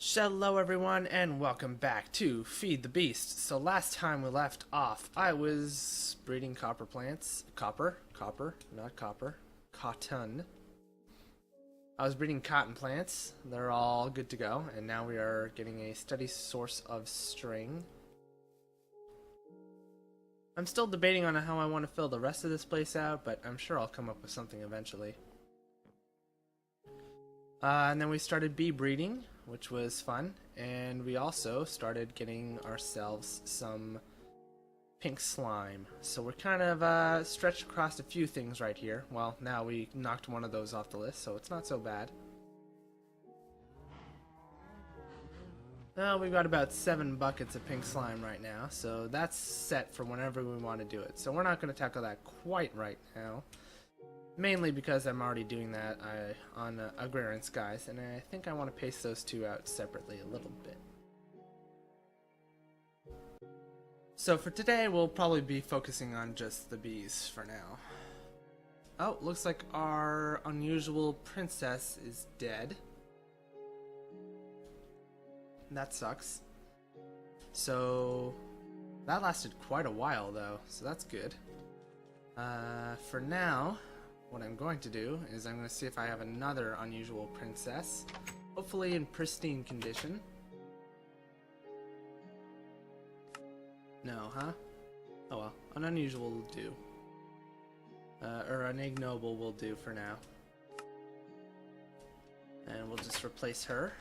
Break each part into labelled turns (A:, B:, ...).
A: Hello everyone and welcome back to Feed the Beast. So last time we left off, I was breeding copper plants. Not copper. Cotton. I was breeding cotton plants. They're all good to go, and now we are getting a steady source of string. I'm still debating on how I want to fill the rest of this place out, but I'm sure I'll come up with something eventually. And then we started bee breeding, which was fun, and we also started getting ourselves some pink slime. So we're kind of stretched across a few things right here. Well, now we knocked one of those off the list, so it's not so bad. We've got about 7 buckets of pink slime right now, so that's set for whenever we want to do it. So we're not going to tackle that quite right now. Mainly because I'm already doing that on Agrarian Skies, and I think I want to pace those two out separately a little bit. So for today, we'll probably be focusing on just the bees for now. Oh, looks like our unusual princess is dead. That sucks. So that lasted quite a while though, so that's good. For now, what I'm going to do is I'm going to see if I have another unusual princess, hopefully in pristine condition. No, huh? Oh well, an unusual will do. Or an ignoble will do for now. And we'll just replace her.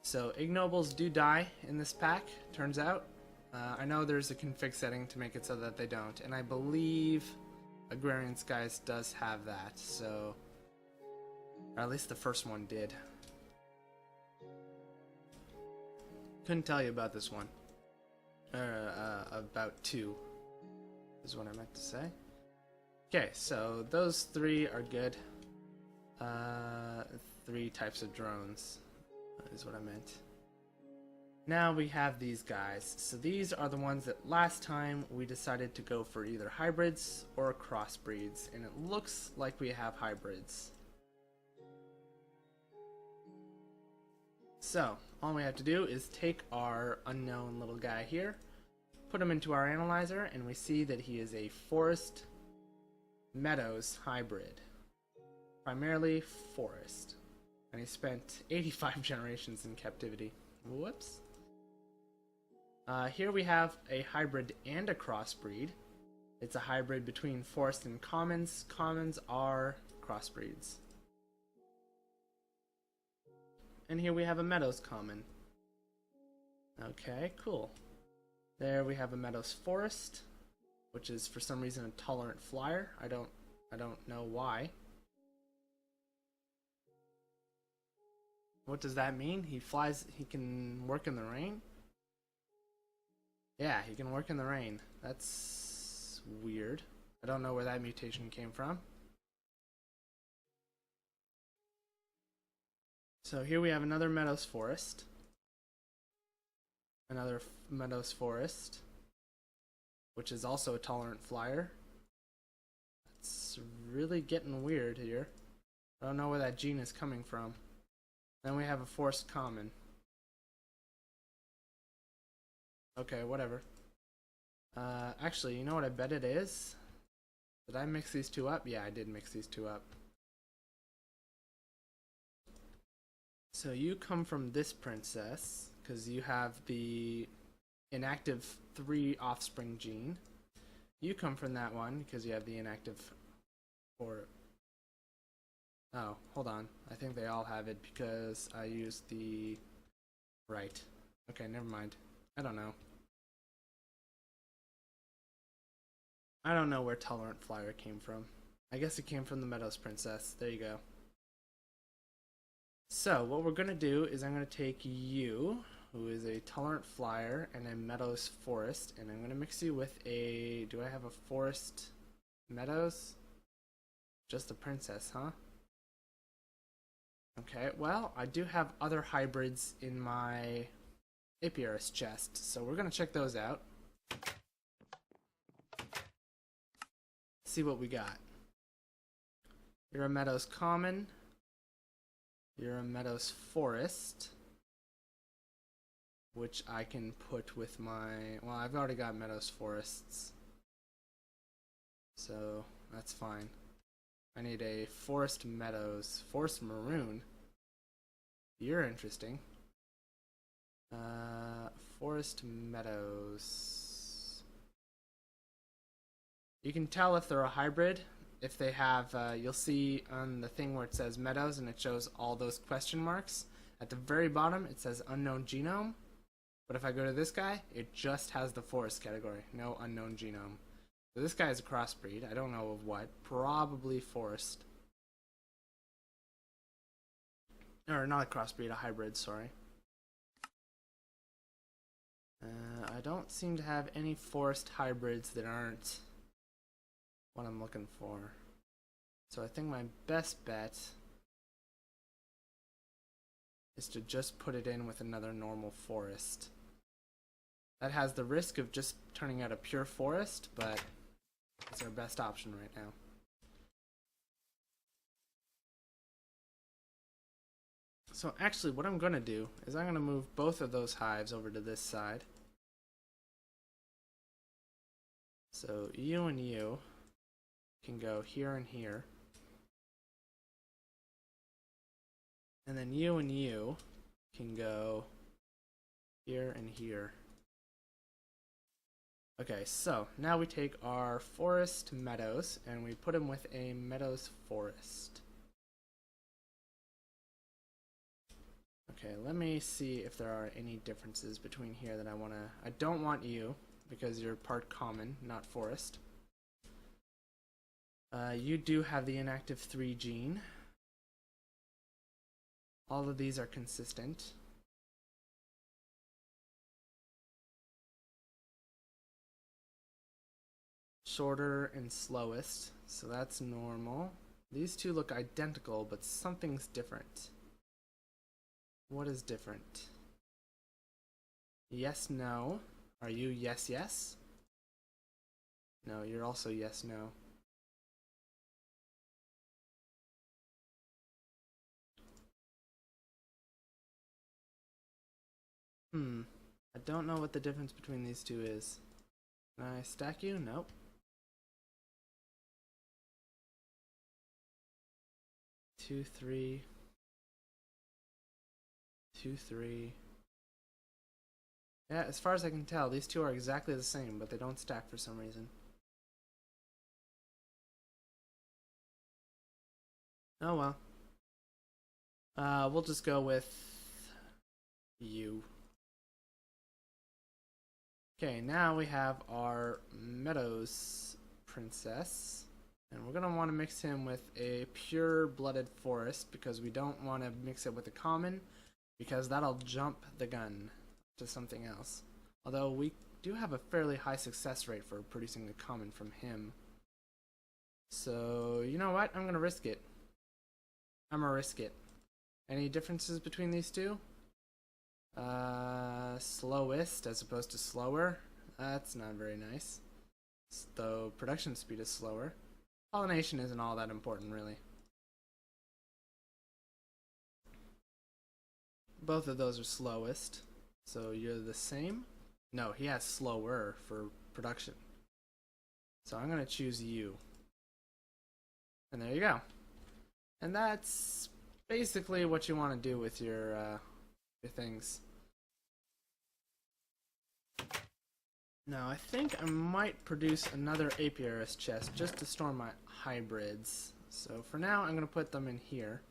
A: So ignobles do die in this pack, turns out. I know there's a config setting to make it so that they don't, and I believe Agrarian Skies does have that, so... Or at least the first one did. Couldn't tell you about this one. About 2, is what I meant to say. Okay, so those 3 are good. 3 types of drones, is what I meant. Now we have these guys. So these are the ones that last time we decided to go for either hybrids or crossbreeds, and it looks like we have hybrids. So all we have to do is take our unknown little guy here, put him into our analyzer, and we see that he is a forest meadows hybrid. Primarily forest. And he spent 85 generations in captivity. Whoops. Here we have a hybrid and a crossbreed. It's a hybrid between forest and commons. Commons are crossbreeds. And here we have a meadows common. Okay, cool. There we have a meadows forest, which is for some reason a tolerant flyer. I don't know why. What does that mean? He flies, he can work in the rain? Yeah, he can work in the rain. That's weird. I don't know where that mutation came from. So here we have another meadows forest. Another meadows forest, which is also a tolerant flyer. It's really getting weird here. I don't know where that gene is coming from. Then we have a forest common. Okay, whatever. Actually, you know what I bet it is? Did I mix these two up? Yeah, I did mix these two up. So you come from this princess, because you have the inactive 3 offspring gene. You come from that one, because you have the inactive 4. Oh, hold on. I think they all have it, because I used the... Right. Okay, never mind. I don't know. I don't know where Tolerant Flyer came from. I guess it came from the Meadows Princess. There you go. So, what we're going to do is I'm going to take you, who is a Tolerant Flyer, and a Meadows Forest, and I'm going to mix you with a... Do I have a Forest Meadows? Just a Princess, huh? Okay, well, I do have other hybrids in my Apiarist chest, so we're going to check those out. See what we got. You're a Meadows Common. You're a Meadows Forest, which I can put with my... Well, I've already got Meadows Forests, so that's fine. I need a Forest Meadows. Forest Maroon. You're interesting. Forest Meadows. You can tell if they're a hybrid if they have, you'll see on the thing where it says Meadows and it shows all those question marks. At the very bottom it says unknown genome, but if I go to this guy, it just has the forest category, no unknown genome. So this guy is a crossbreed, I don't know of what, probably forest. Or not a crossbreed, a hybrid, sorry. I don't seem to have any forest hybrids that aren't what I'm looking for. So I think my best bet is to just put it in with another normal forest. That has the risk of just turning out a pure forest, but it's our best option right now. So actually what I'm going to do is I'm going to move both of those hives over to this side. So you and you can go here and here. And then you and you can go here and here. Okay, so now we take our forest meadows and we put them with a meadows forest. Okay, let me see if there are any differences between here that I don't want you because you're part common, not forest. You do have the inactive 3 gene. All of these are consistent. Shorter and slowest, so that's normal. These two look identical, but something's different. What is different? Yes, no. Are you yes, yes? No, you're also yes, no. I don't know what the difference between these two is. Can I stack you? Nope. Two, three. 2, 3. Yeah, as far as I can tell, these two are exactly the same, but they don't stack for some reason. Oh well. We'll just go with you. Okay, now we have our Meadows Princess. And we're going to want to mix him with a pure-blooded forest because we don't want to mix it with a common because that'll jump the gun to something else. Although we do have a fairly high success rate for producing a common from him. So, you know what? I'm going to risk it. I'm going to risk it. Any differences between these two? Slowest as opposed to slower. That's not very nice. Though production speed is slower. Pollination isn't all that important, really. Both of those are slowest. So you're the same? No, he has slower for production. So I'm going to choose you. And there you go. And that's basically what you want to do with your things. Now I think I might produce another apiarist chest just to store my hybrids. So for now I'm going to put them in here.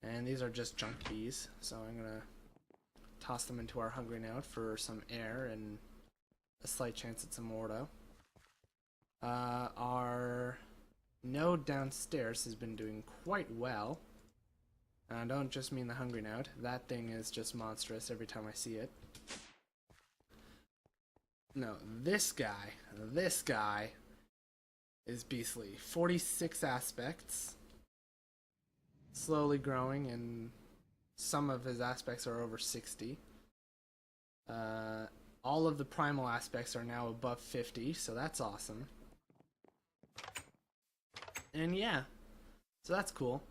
A: And these are just junk bees, so I'm going to toss them into our hungry node for some air and a slight chance at some ordo. Our node downstairs has been doing quite well. And I don't just mean the hungry node. That thing is just monstrous every time I see it. No, this guy is beastly. 46 aspects. Slowly growing, and some of his aspects are over 60. All of the primal aspects are now above 50, so that's awesome. And yeah, so that's cool.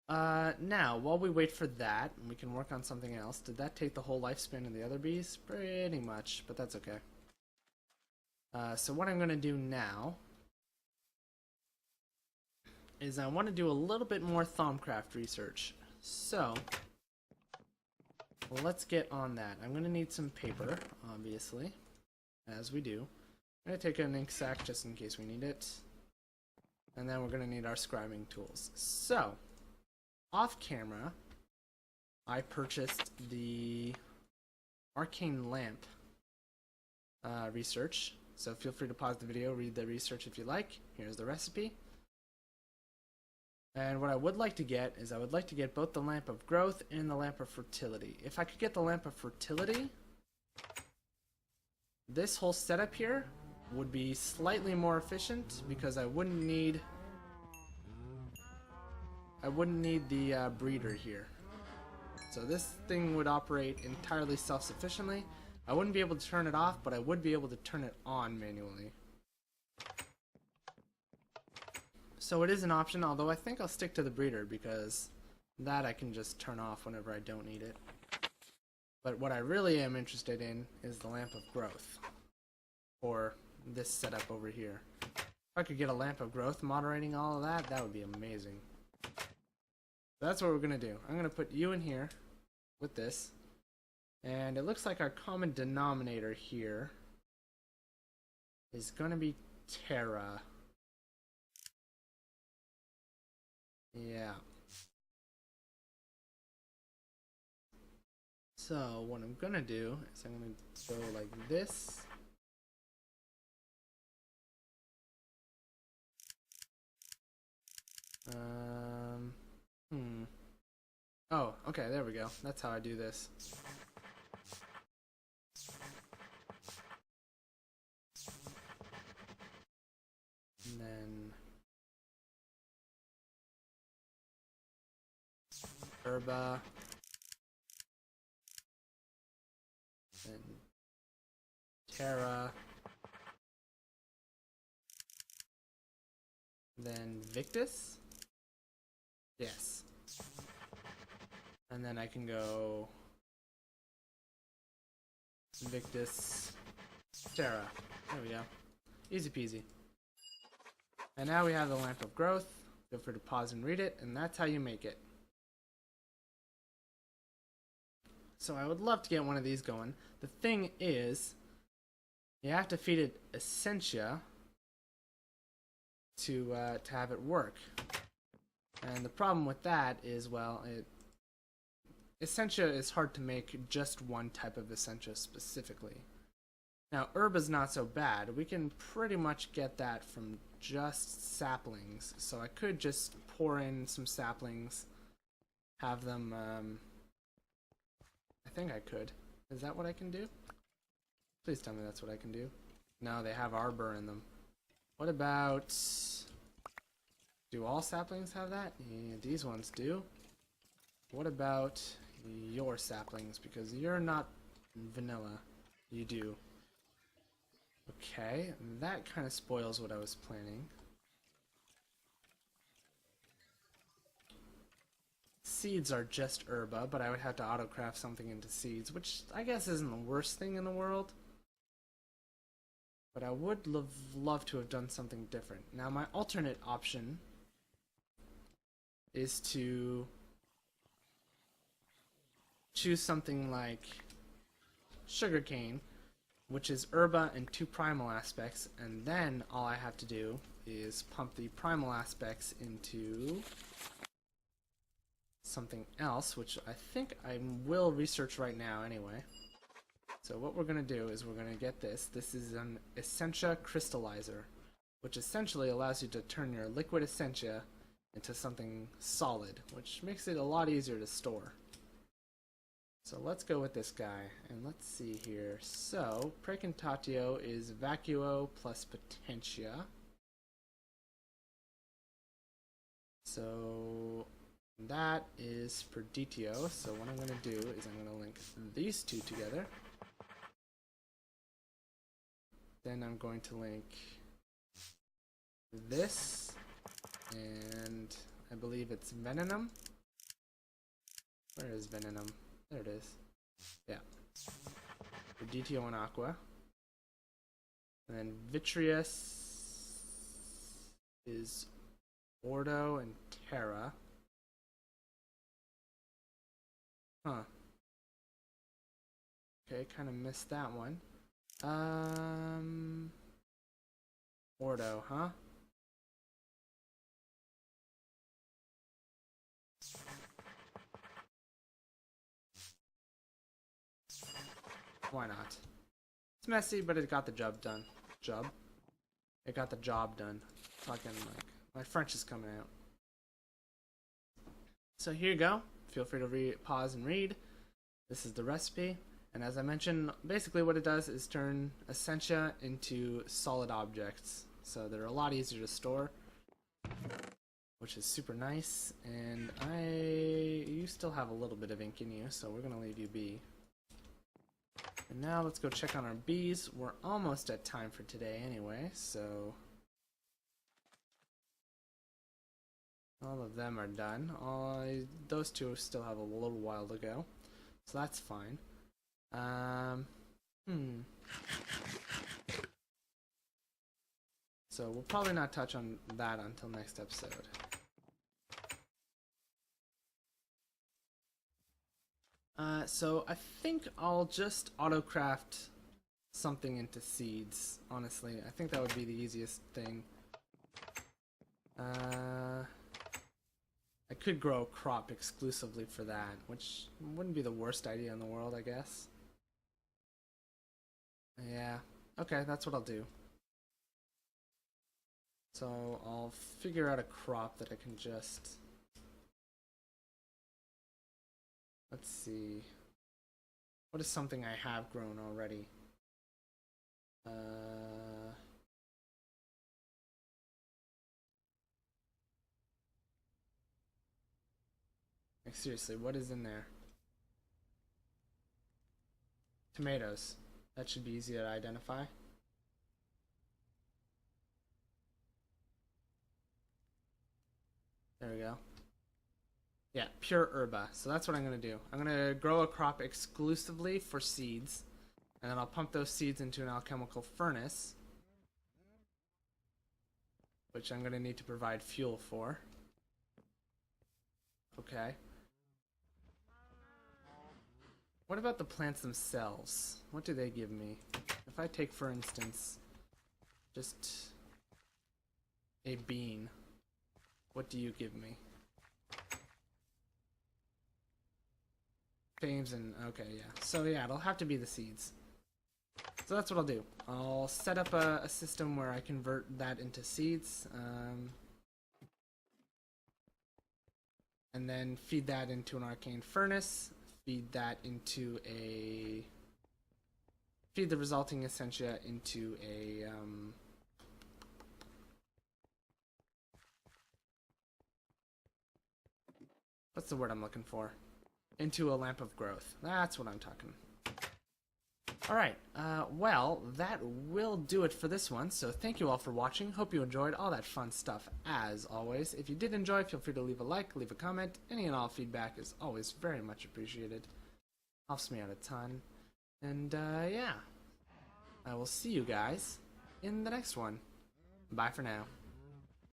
A: Now, while we wait for that, we can work on something else. Did that take the whole lifespan of the other bees? Pretty much, but that's okay. So what I'm going to do now is I want to do a little bit more Thaumcraft research. So, let's get on that. I'm going to need some paper, obviously, as we do. I'm going to take an ink sac just in case we need it. And then we're going to need our scribing tools. So, off camera, I purchased the arcane lamp research. So feel free to pause the video, read the research if you like. Here's the recipe. And what I would like to get is I would like to get both the lamp of growth and the lamp of fertility. If I could get the lamp of fertility, this whole setup here would be slightly more efficient because I wouldn't need the breeder here. So this thing would operate entirely self-sufficiently. I wouldn't be able to turn it off, but I would be able to turn it on manually. So it is an option, although I think I'll stick to the breeder because that I can just turn off whenever I don't need it. But what I really am interested in is the lamp of growth, or this setup over here. If I could get a lamp of growth moderating all of that, that would be amazing. That's what we're going to do. I'm going to put you in here with this. And it looks like our common denominator here is going to be Terra. Yeah. So what I'm going to do is I'm going to go like this. Oh, okay, there we go. That's how I do this. And then Herba. Then Terra. Then Victus. Yes. And then I can go Victus, Terra. There we go. Easy peasy. And now we have the Lamp of Growth. Feel free to pause and read it, and that's how you make it. So I would love to get one of these going. The thing is, you have to feed it Essentia to have it work. And the problem with that is, well, Essentia is hard to make just one type of Essentia specifically. Now, herb is not so bad. We can pretty much get that from just saplings. So I could just pour in some saplings, have them, I think I could. Is that what I can do? Please tell me that's what I can do. No, they have arbor in them. What about... Do all saplings have that? Yeah, these ones do. What about your saplings? Because you're not vanilla. You do. Okay, that kind of spoils what I was planning. Seeds are just herba, but I would have to autocraft something into seeds, which I guess isn't the worst thing in the world. But I would love to have done something different. Now, my alternate option is to choose something like sugarcane, which is herba and 2 primal aspects, and then all I have to do is pump the primal aspects into something else, which I think I will research right now anyway. So what we're going to do is we're going to get this. This is an Essentia Crystallizer, which essentially allows you to turn your liquid Essentia into something solid, which makes it a lot easier to store. So let's go with this guy, and let's see here. So, Precantatio is Vacuo plus Potentia. So, that is Perditio. So what I'm going to do is I'm going to link these two together. Then I'm going to link this, and I believe it's Venenum. Where is Venenum? There it is. Yeah. For DTO and Aqua. And then Vitreous is Ordo and Terra. Huh. Okay, kind of missed that one. Ordo, huh? Why not? It's messy, but it got the job done. It got the job done. Talking like my French is coming out. So here you go. Feel free to pause and read. This is the recipe, and as I mentioned, basically what it does is turn essentia into solid objects. So they're a lot easier to store, which is super nice. And you still have a little bit of ink in you, so we're gonna leave you be. And now let's go check on our bees. We're almost at time for today anyway, so all of them are done. Those two still have a little while to go, so that's fine. So we'll probably not touch on that until next episode. So I think I'll just autocraft something into seeds, honestly. I think that would be the easiest thing. I could grow a crop exclusively for that, which wouldn't be the worst idea in the world, I guess. Yeah, okay, that's what I'll do. So I'll figure out a crop that I can just... Let's see. What is something I have grown already? Like seriously, what is in there? Tomatoes. That should be easy to identify. There we go. Yeah, pure herba. So that's what I'm going to do. I'm going to grow a crop exclusively for seeds, and then I'll pump those seeds into an alchemical furnace, which I'm going to need to provide fuel for. Okay. What about the plants themselves? What do they give me? If I take, for instance, just a bean, what do you give me? Fames and... okay, yeah. So yeah, it'll have to be the seeds. So that's what I'll do. I'll set up a system where I convert that into seeds, and then feed that into an arcane furnace, feed that into a... feed the resulting essentia into a... what's the word I'm looking for? Into a lamp of growth. That's what I'm talking. Alright, well, that will do it for this one, so thank you all for watching. Hope you enjoyed all that fun stuff, as always. If you did enjoy, feel free to leave a like, leave a comment. Any and all feedback is always very much appreciated. Helps me out a ton. And, yeah. I will see you guys in the next one. Bye for now.